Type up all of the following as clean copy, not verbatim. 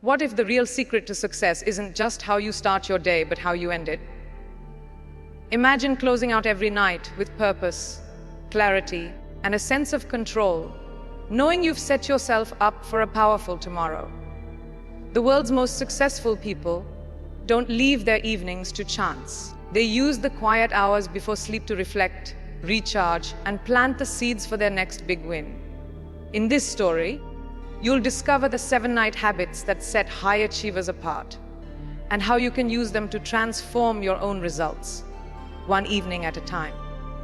What if the real secret to success isn't just how you start your day, but how you end it? Imagine closing out every night with purpose, clarity, and a sense of control, knowing you've set yourself up for a powerful tomorrow. The world's most successful people don't leave their evenings to chance. They use the quiet hours before sleep to reflect, recharge, and plant the seeds for their next big win. In this story, you'll discover the 7-night habits that set high achievers apart, and how you can use them to transform your own results, one evening at a time.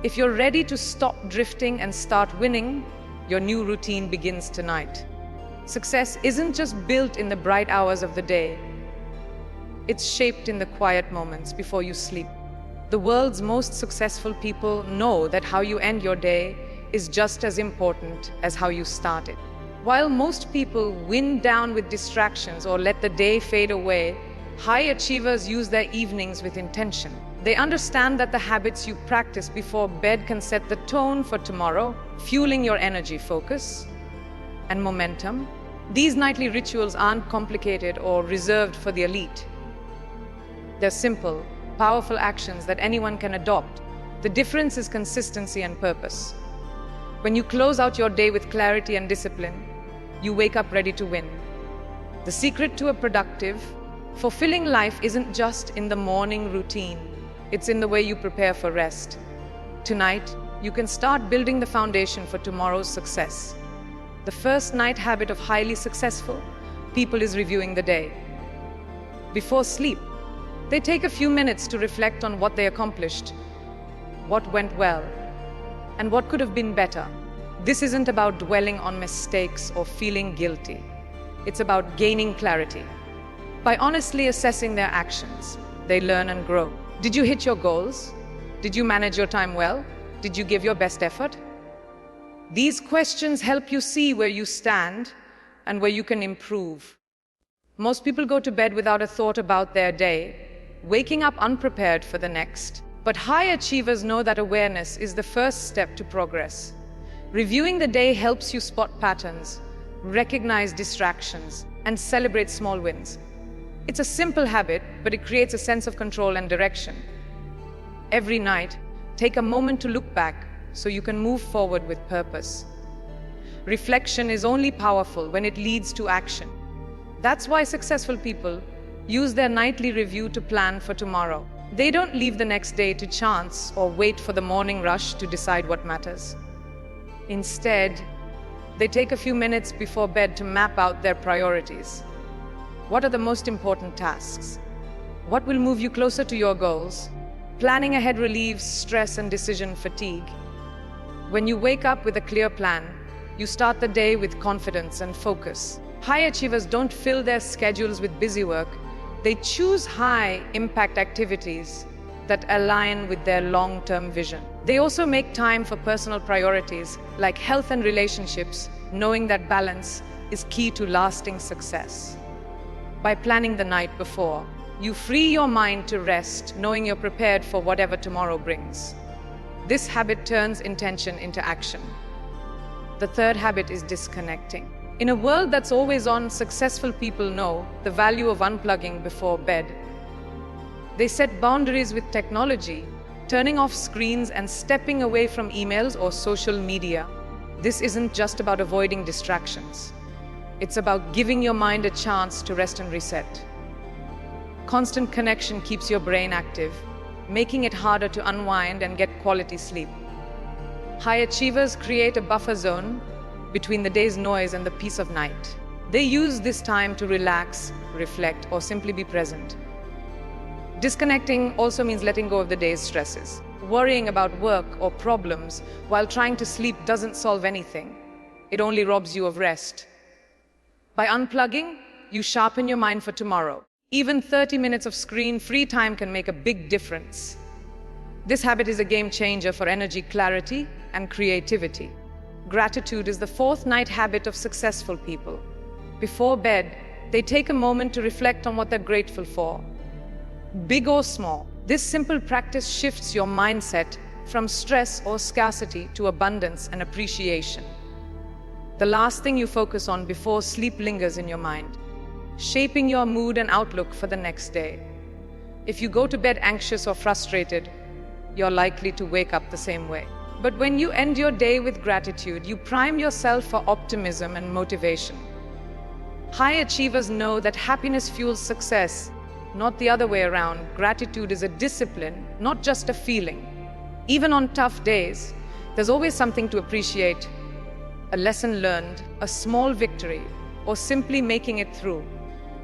If you're ready to stop drifting and start winning, your new routine begins tonight. Success isn't just built in the bright hours of the day. It's shaped in the quiet moments before you sleep. The world's most successful people know that how you end your day is just as important as how you start it. While most people wind down with distractions or let the day fade away, high achievers use their evenings with intention. They understand that the habits you practice before bed can set the tone for tomorrow, fueling your energy, focus, and momentum. These nightly rituals aren't complicated or reserved for the elite. They're simple, powerful actions that anyone can adopt. The difference is consistency and purpose. When you close out your day with clarity and discipline, you wake up ready to win. The secret to a productive, fulfilling life isn't just in the morning routine. It's in the way you prepare for rest. Tonight, you can start building the foundation for tomorrow's success. The first night habit of highly successful people is reviewing the day. Before sleep, they take a few minutes to reflect on what they accomplished, what went well, and what could have been better. This isn't about dwelling on mistakes or feeling guilty. It's about gaining clarity. By honestly assessing their actions, they learn and grow. Did you hit your goals? Did you manage your time well? Did you give your best effort? These questions help you see where you stand and where you can improve. Most people go to bed without a thought about their day, waking up unprepared for the next. But high achievers know that awareness is the first step to progress. Reviewing the day helps you spot patterns, recognize distractions, and celebrate small wins. It's a simple habit, but it creates a sense of control and direction. Every night, take a moment to look back so you can move forward with purpose. Reflection is only powerful when it leads to action. That's why successful people use their nightly review to plan for tomorrow. They don't leave the next day to chance or wait for the morning rush to decide what matters. Instead, they take a few minutes before bed to map out their priorities. What are the most important tasks? What will move you closer to your goals? Planning ahead relieves stress and decision fatigue. When you wake up with a clear plan, you start the day with confidence and focus. High achievers don't fill their schedules with busy work. They choose high-impact activities that align with their long-term vision. They also make time for personal priorities like health and relationships, knowing that balance is key to lasting success. By planning the night before, you free your mind to rest, knowing you're prepared for whatever tomorrow brings. This habit turns intention into action. The third habit is disconnecting. In a world that's always on, successful people know the value of unplugging before bed. They set boundaries with technology, turning off screens and stepping away from emails or social media. This isn't just about avoiding distractions. It's about giving your mind a chance to rest and reset. Constant connection keeps your brain active, making it harder to unwind and get quality sleep. High achievers create a buffer zone between the day's noise and the peace of night. They use this time to relax, reflect, or simply be present. Disconnecting also means letting go of the day's stresses. Worrying about work or problems while trying to sleep doesn't solve anything. It only robs you of rest. By unplugging, you sharpen your mind for tomorrow. Even 30 minutes of screen-free time can make a big difference. This habit is a game changer for energy, clarity, and creativity. Gratitude is the fourth night habit of successful people. Before bed, they take a moment to reflect on what they're grateful for. Big or small, this simple practice shifts your mindset from stress or scarcity to abundance and appreciation. The last thing you focus on before sleep lingers in your mind. shaping your mood and outlook for the next day. If you go to bed anxious or frustrated, you're likely to wake up the same way. But when you end your day with gratitude, you prime yourself for optimism and motivation. High achievers know that happiness fuels success, not the other way around. Gratitude is a discipline, not just a feeling. Even on tough days, there's always something to appreciate: a lesson learned, a small victory, or simply making it through.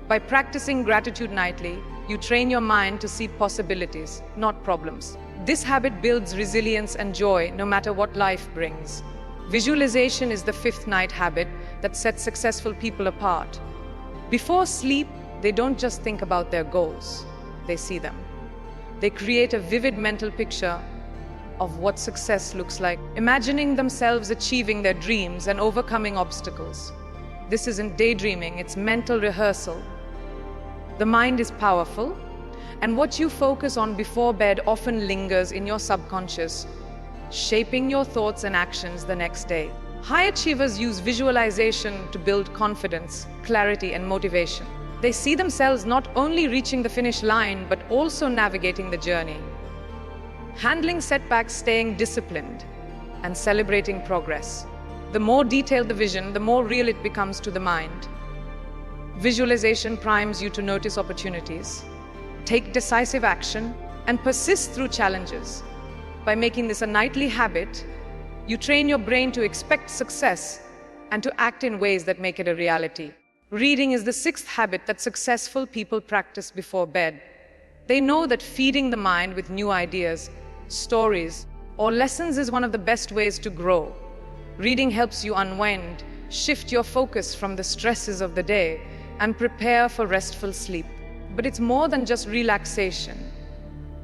By practicing gratitude nightly, you train your mind to see possibilities, not problems. This habit builds resilience and joy no matter what life brings. Visualization is the fifth night habit that sets successful people apart. Before sleep, they don't just think about their goals, they see them. They create a vivid mental picture of what success looks like, imagining themselves achieving their dreams and overcoming obstacles. This isn't daydreaming, it's mental rehearsal. The mind is powerful, and what you focus on before bed often lingers in your subconscious, shaping your thoughts and actions the next day. High achievers use visualization to build confidence, clarity, and motivation. They see themselves not only reaching the finish line, but also navigating the journey, handling setbacks, staying disciplined, and celebrating progress. The more detailed the vision, the more real it becomes to the mind. Visualization primes you to notice opportunities, take decisive action, and persist through challenges. By making this a nightly habit, you train your brain to expect success and to act in ways that make it a reality. Reading is the sixth habit that successful people practice before bed. They know that feeding the mind with new ideas, stories, or lessons is one of the best ways to grow. Reading helps you unwind, shift your focus from the stresses of the day, and prepare for restful sleep. But it's more than just relaxation.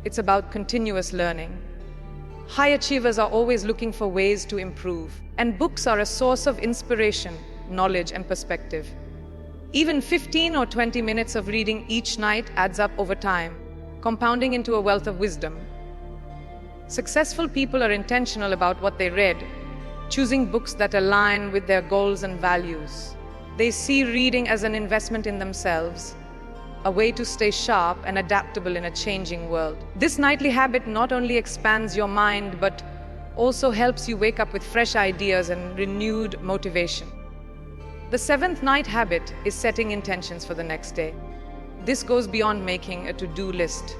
It's about continuous learning. High achievers are always looking for ways to improve, and books are a source of inspiration, knowledge, and perspective. Even 15 or 20 minutes of reading each night adds up over time, compounding into a wealth of wisdom. Successful people are intentional about what they read, choosing books that align with their goals and values. They see reading as an investment in themselves, a way to stay sharp and adaptable in a changing world. This nightly habit not only expands your mind, but also helps you wake up with fresh ideas and renewed motivation. The seventh night habit is setting intentions for the next day. This goes beyond making a to-do list.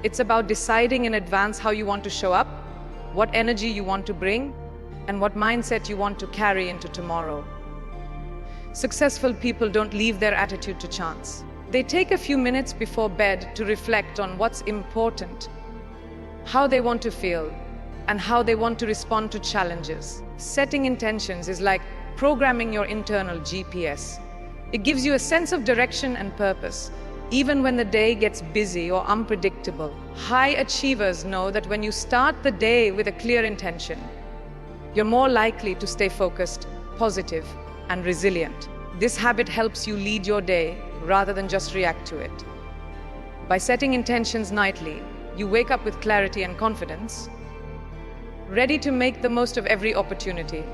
It's about deciding in advance how you want to show up, what energy you want to bring, and what mindset you want to carry into tomorrow. Successful people don't leave their attitude to chance. They take a few minutes before bed to reflect on what's important, how they want to feel, and how they want to respond to challenges. Setting intentions is like programming your internal GPS. It gives you a sense of direction and purpose, even when the day gets busy or unpredictable. High achievers know that when you start the day with a clear intention, you're more likely to stay focused, positive, and resilient. This habit helps you lead your day rather than just react to it. By setting intentions nightly, you wake up with clarity and confidence, ready to make the most of every opportunity.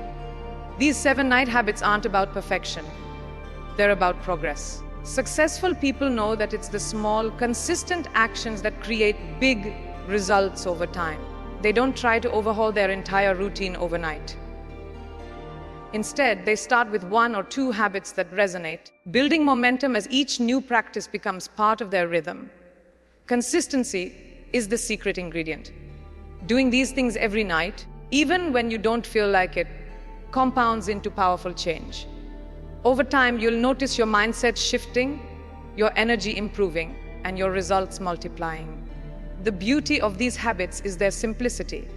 These 7 night habits aren't about perfection. They're about progress. Successful people know that it's the small, consistent actions that create big results over time. They don't try to overhaul their entire routine overnight. Instead, they start with 1 or 2 habits that resonate, building momentum as each new practice becomes part of their rhythm. Consistency is the secret ingredient. Doing these things every night, even when you don't feel like it, compounds into powerful change. Over time, you'll notice your mindset shifting, your energy improving, and your results multiplying. The beauty of these habits is their simplicity.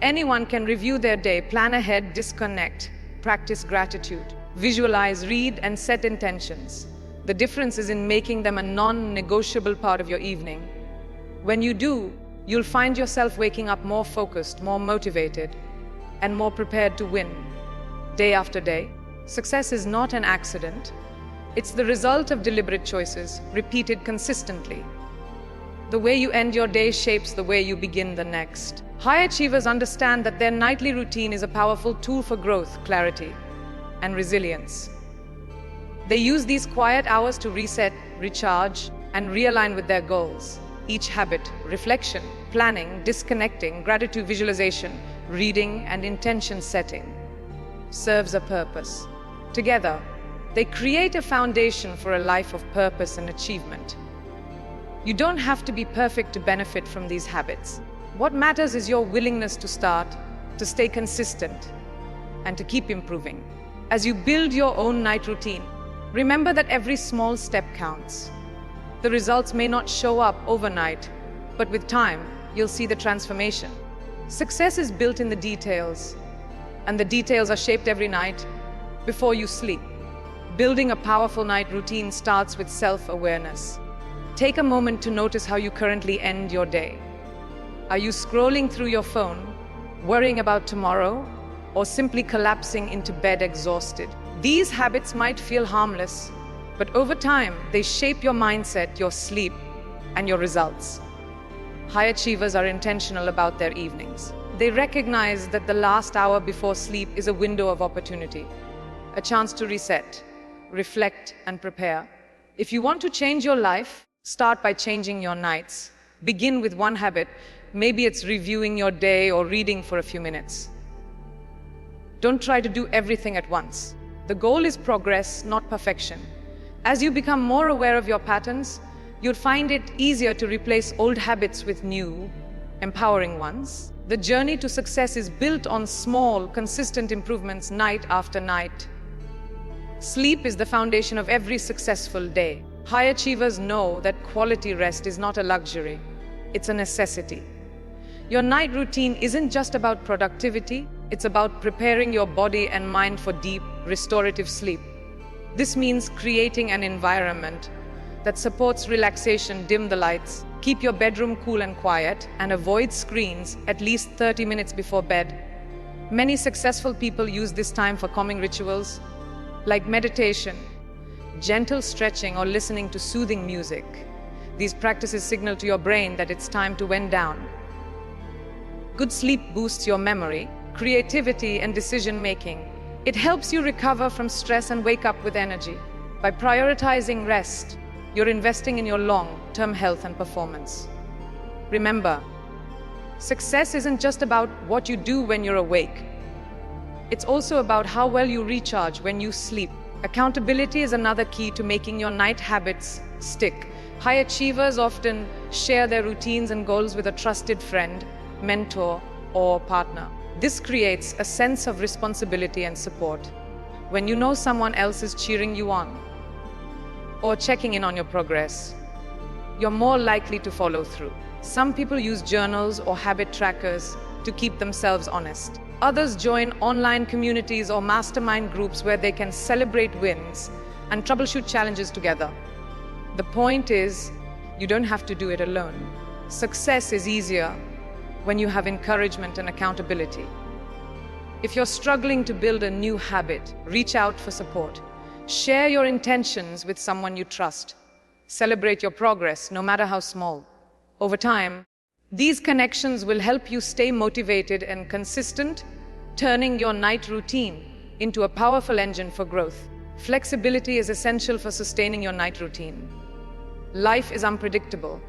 Anyone can review their day, plan ahead, disconnect, practice gratitude, visualize, read, and set intentions. The difference is in making them a non-negotiable part of your evening. When you do, you'll find yourself waking up more focused, more motivated, and more prepared to win. Day after day, success is not an accident. It's the result of deliberate choices, repeated consistently. The way you end your day shapes the way you begin the next. High achievers understand that their nightly routine is a powerful tool for growth, clarity, and resilience. They use these quiet hours to reset, recharge, and realign with their goals. Each habit, reflection, planning, disconnecting, gratitude visualization, reading, and intention setting, serves a purpose. Together, they create a foundation for a life of purpose and achievement. You don't have to be perfect to benefit from these habits. What matters is your willingness to start, to stay consistent, and to keep improving. As you build your own night routine, remember that every small step counts. The results may not show up overnight, but with time, you'll see the transformation. Success is built in the details, and the details are shaped every night before you sleep. Building a powerful night routine starts with self-awareness. Take a moment to notice how you currently end your day. Are you scrolling through your phone, worrying about tomorrow, or simply collapsing into bed exhausted? These habits might feel harmless, but over time, they shape your mindset, your sleep, and your results. High achievers are intentional about their evenings. They recognize that the last hour before sleep is a window of opportunity, a chance to reset, reflect, and prepare. If you want to change your life, start by changing your nights. Begin with one habit. Maybe it's reviewing your day or reading for a few minutes. Don't try to do everything at once. The goal is progress, not perfection. As you become more aware of your patterns, you'll find it easier to replace old habits with new, empowering ones. The journey to success is built on small, consistent improvements night after night. Sleep is the foundation of every successful day. High achievers know that quality rest is not a luxury, it's a necessity. Your night routine isn't just about productivity, it's about preparing your body and mind for deep, restorative sleep. This means creating an environment that supports relaxation. Dim the lights, keep your bedroom cool and quiet, and avoid screens at least 30 minutes before bed. Many successful people use this time for calming rituals like meditation, gentle stretching, or listening to soothing music. These practices signal to your brain that it's time to wind down. Good sleep boosts your memory, creativity, and decision-making. It helps you recover from stress and wake up with energy. By prioritizing rest, you're investing in your long-term health and performance. Remember, success isn't just about what you do when you're awake. It's also about how well you recharge when you sleep. Accountability is another key to making your night habits stick. High achievers often share their routines and goals with a trusted friend, mentor, or partner. This creates a sense of responsibility and support. When you know someone else is cheering you on or checking in on your progress, you're more likely to follow through. Some people use journals or habit trackers to keep themselves honest. Others join online communities or mastermind groups where they can celebrate wins and troubleshoot challenges together. The point is, you don't have to do it alone. Success is easier when you have encouragement and accountability. If you're struggling to build a new habit, reach out for support. Share your intentions with someone you trust. Celebrate your progress, no matter how small. Over time, these connections will help you stay motivated and consistent, turning your night routine into a powerful engine for growth. Flexibility is essential for sustaining your night routine. Life is unpredictable.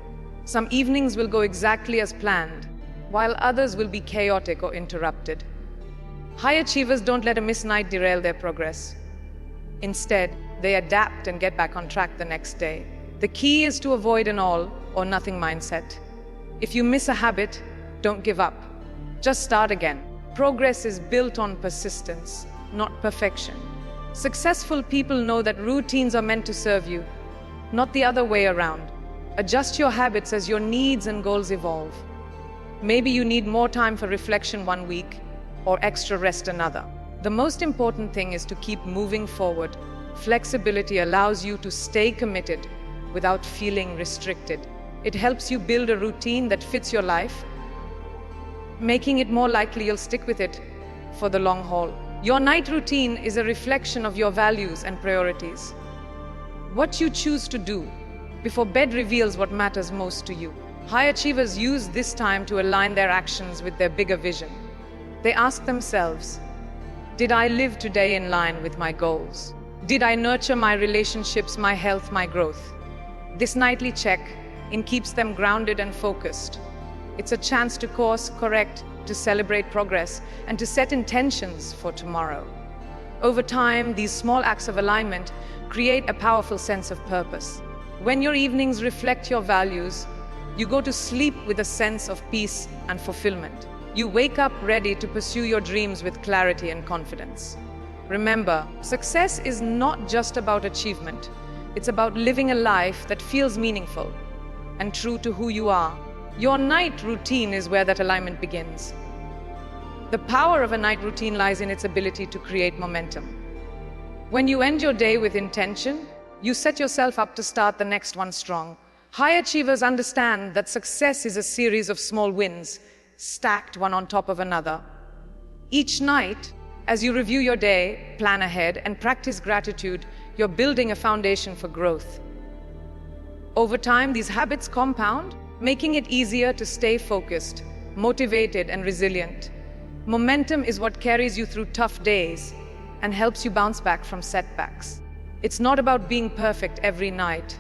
Some evenings will go exactly as planned, while others will be chaotic or interrupted. High achievers don't let a missed night derail their progress. Instead, they adapt and get back on track the next day. The key is to avoid an all or nothing mindset. If you miss a habit, don't give up. Just start again. Progress is built on persistence, not perfection. Successful people know that routines are meant to serve you, not the other way around. Adjust your habits as your needs and goals evolve. Maybe you need more time for reflection one week or extra rest another. The most important thing is to keep moving forward. Flexibility allows you to stay committed without feeling restricted. It helps you build a routine that fits your life, making it more likely you'll stick with it for the long haul. Your night routine is a reflection of your values and priorities. What you choose to do before bed reveals what matters most to you. High achievers use this time to align their actions with their bigger vision. They ask themselves, did I live today in line with my goals? Did I nurture my relationships, my health, my growth? This nightly check-in keeps them grounded and focused. It's a chance to course correct, to celebrate progress, and to set intentions for tomorrow. Over time, these small acts of alignment create a powerful sense of purpose. When your evenings reflect your values, you go to sleep with a sense of peace and fulfillment. You wake up ready to pursue your dreams with clarity and confidence. Remember, success is not just about achievement. It's about living a life that feels meaningful and true to who you are. Your night routine is where that alignment begins. The power of a night routine lies in its ability to create momentum. When you end your day with intention, you set yourself up to start the next one strong. High achievers understand that success is a series of small wins, stacked one on top of another. Each night, as you review your day, plan ahead, and practice gratitude, you're building a foundation for growth. Over time, these habits compound, making it easier to stay focused, motivated, and resilient. Momentum is what carries you through tough days and helps you bounce back from setbacks. It's not about being perfect every night.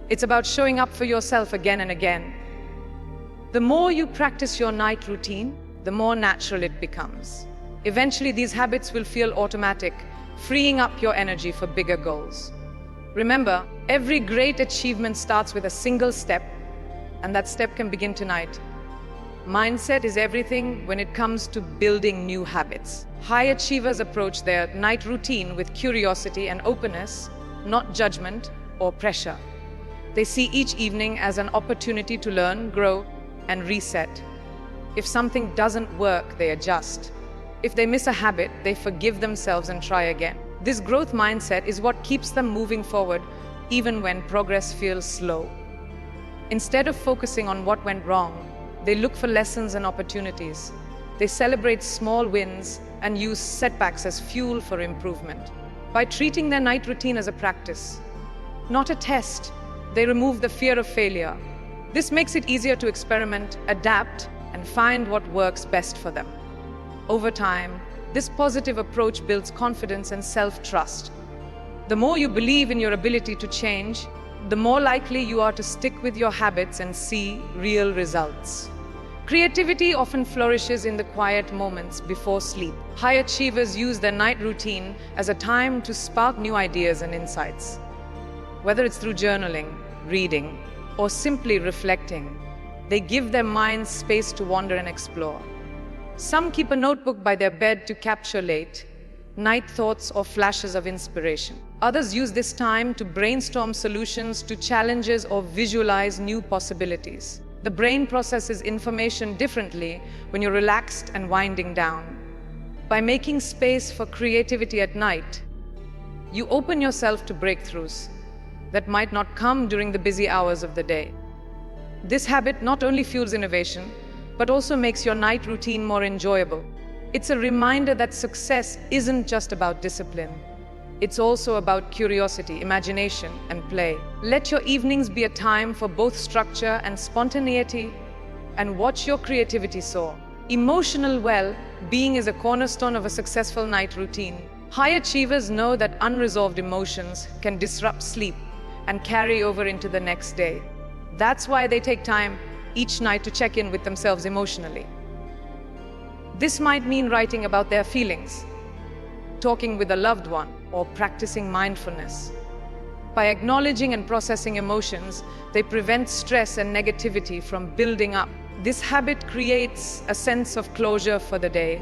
It's about showing up for yourself again and again. The more you practice your night routine, the more natural it becomes. Eventually, these habits will feel automatic, freeing up your energy for bigger goals. Remember, every great achievement starts with a single step, and that step can begin tonight. Mindset is everything when it comes to building new habits. High achievers approach their night routine with curiosity and openness, not judgment or pressure. They see each evening as an opportunity to learn, grow, and reset. If something doesn't work, they adjust. If they miss a habit, they forgive themselves and try again. This growth mindset is what keeps them moving forward, even when progress feels slow. Instead of focusing on what went wrong, they look for lessons and opportunities. They celebrate small wins and use setbacks as fuel for improvement. By treating their night routine as a practice, not a test, they remove the fear of failure. This makes it easier to experiment, adapt, and find what works best for them. Over time, this positive approach builds confidence and self-trust. The more you believe in your ability to change, the more likely you are to stick with your habits and see real results. Creativity often flourishes in the quiet moments before sleep. High achievers use their night routine as a time to spark new ideas and insights. Whether it's through journaling, reading, or simply reflecting, they give their minds space to wander and explore. Some keep a notebook by their bed to capture late night thoughts or flashes of inspiration. Others use this time to brainstorm solutions to challenges or visualize new possibilities. The brain processes information differently when you're relaxed and winding down. By making space for creativity at night, you open yourself to breakthroughs that might not come during the busy hours of the day. This habit not only fuels innovation, but also makes your night routine more enjoyable. It's a reminder that success isn't just about discipline. It's also about curiosity, imagination, and play. Let your evenings be a time for both structure and spontaneity, and watch your creativity soar. Emotional well-being is a cornerstone of a successful night routine. High achievers know that unresolved emotions can disrupt sleep and carry over into the next day. That's why they take time each night to check in with themselves emotionally. This might mean writing about their feelings, talking with a loved one, or practicing mindfulness. By acknowledging and processing emotions, they prevent stress and negativity from building up. This habit creates a sense of closure for the day,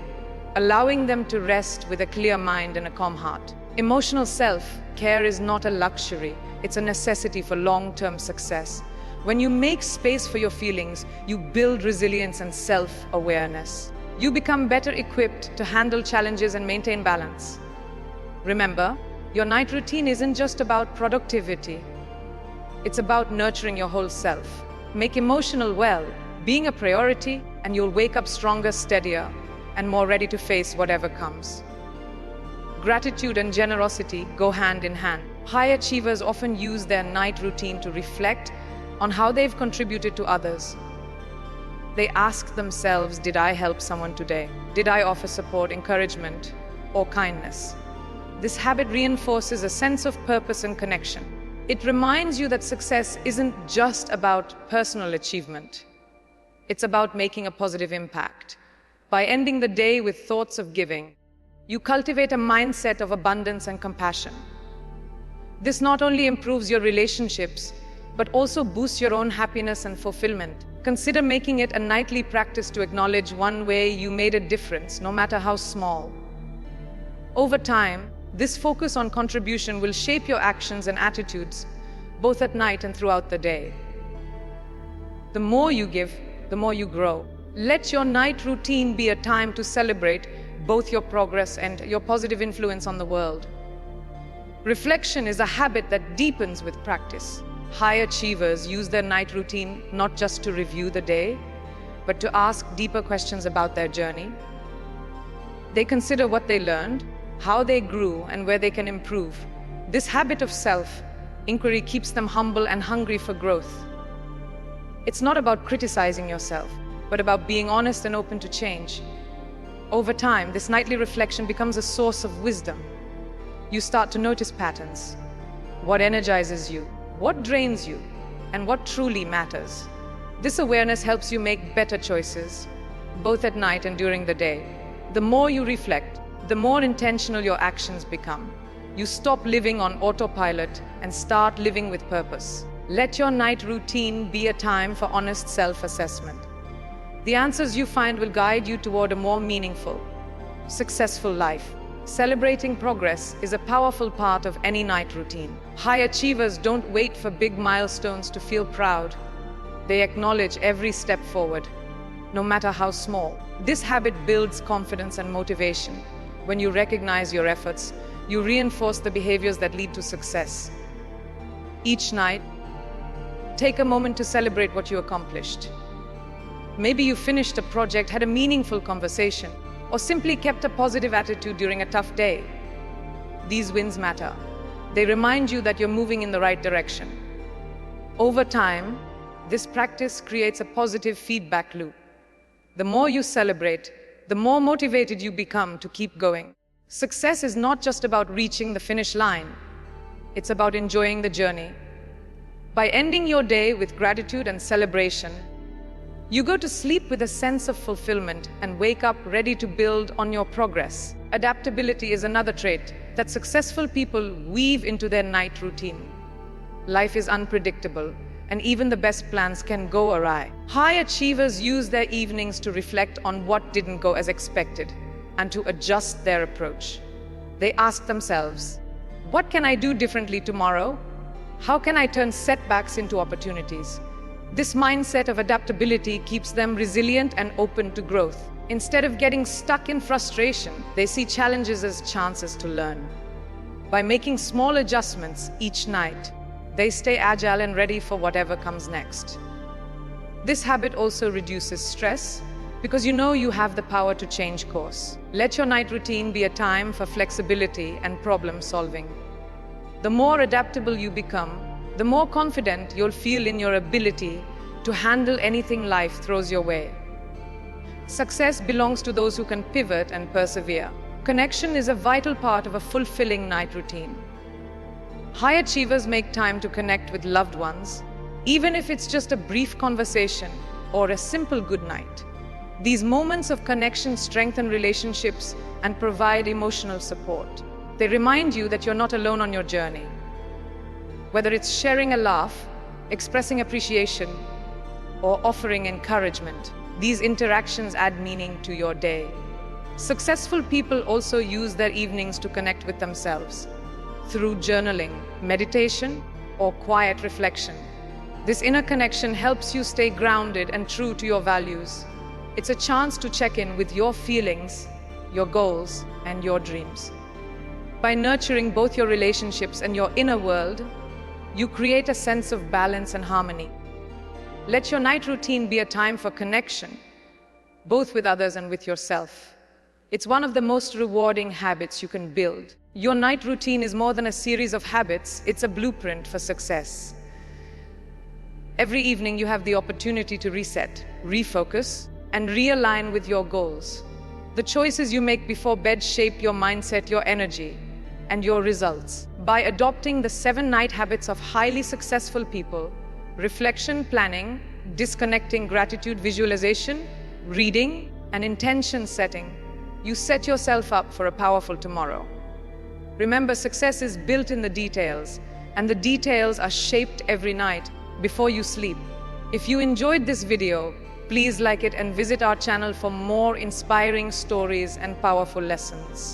allowing them to rest with a clear mind and a calm heart. Emotional self-care is not a luxury, it's a necessity for long-term success. When you make space for your feelings, you build resilience and self-awareness. You become better equipped to handle challenges and maintain balance. Remember, your night routine isn't just about productivity. It's about nurturing your whole self. Make emotional well-being a priority, and you'll wake up stronger, steadier, and more ready to face whatever comes. Gratitude and generosity go hand in hand. High achievers often use their night routine to reflect on how they've contributed to others. They ask themselves, did I help someone today? Did I offer support, encouragement, or kindness? this habit reinforces a sense of purpose and connection. It reminds you that success isn't just about personal achievement. It's about making a positive impact. By ending the day with thoughts of giving, you cultivate a mindset of abundance and compassion. This not only improves your relationships, but also boosts your own happiness and fulfillment. Consider making it a nightly practice to acknowledge one way you made a difference, no matter how small. Over time, this focus on contribution will shape your actions and attitudes, both at night and throughout the day. The more you give, the more you grow. Let your night routine be a time to celebrate both your progress and your positive influence on the world. Reflection is a habit that deepens with practice. High achievers use their night routine not just to review the day, but to ask deeper questions about their journey. They consider what they learned, how they grew, and where they can improve. This habit of self-inquiry keeps them humble and hungry for growth. It's not about criticizing yourself, but about being honest and open to change. Over time, this nightly reflection becomes a source of wisdom. You start to notice patterns. What energizes you, what drains you, and what truly matters. This awareness helps you make better choices, both at night and during the day. The more you reflect, the more intentional your actions become. You stop living on autopilot and start living with purpose. Let your night routine be a time for honest self-assessment. The answers you find will guide you toward a more meaningful, successful life. Celebrating progress is a powerful part of any night routine. High achievers don't wait for big milestones to feel proud. They acknowledge every step forward, no matter how small. This habit builds confidence and motivation. When you recognize your efforts, you reinforce the behaviors that lead to success. Each night, take a moment to celebrate what you accomplished. Maybe you finished a project, had a meaningful conversation, or simply kept a positive attitude during a tough day. These wins matter. They remind you that you're moving in the right direction. Over time, this practice creates a positive feedback loop. The more you celebrate, the more motivated you become to keep going. Success is not just about reaching the finish line. It's about enjoying the journey. By ending your day with gratitude and celebration, you go to sleep with a sense of fulfillment and wake up ready to build on your progress. Adaptability is another trait that successful people weave into their night routine. Life is unpredictable, and even the best plans can go awry. High achievers use their evenings to reflect on what didn't go as expected and to adjust their approach. They ask themselves, what can I do differently tomorrow? How can I turn setbacks into opportunities? This mindset of adaptability keeps them resilient and open to growth. Instead of getting stuck in frustration, they see challenges as chances to learn. By making small adjustments each night, they stay agile and ready for whatever comes next. This habit also reduces stress because you know you have the power to change course. Let your night routine be a time for flexibility and problem solving. The more adaptable you become, the more confident you'll feel in your ability to handle anything life throws your way. Success belongs to those who can pivot and persevere. Connection is a vital part of a fulfilling night routine. High achievers make time to connect with loved ones, even if it's just a brief conversation or a simple good night. These moments of connection strengthen relationships and provide emotional support. They remind you that you're not alone on your journey. Whether it's sharing a laugh, expressing appreciation, or offering encouragement, these interactions add meaning to your day. Successful people also use their evenings to connect with themselves through journaling, meditation, or quiet reflection. This inner connection helps you stay grounded and true to your values. It's a chance to check in with your feelings, your goals, and your dreams. By nurturing both your relationships and your inner world, you create a sense of balance and harmony. Let your night routine be a time for connection, both with others and with yourself. It's one of the most rewarding habits you can build. Your night routine is more than a series of habits, it's a blueprint for success. Every evening you have the opportunity to reset, refocus, and realign with your goals. The choices you make before bed shape your mindset, your energy, and your results. By adopting the 7 night habits of highly successful people, reflection planning, disconnecting gratitude visualization, reading, and intention setting, you set yourself up for a powerful tomorrow. Remember, success is built in the details, and the details are shaped every night before you sleep. If you enjoyed this video, please like it and visit our channel for more inspiring stories and powerful lessons.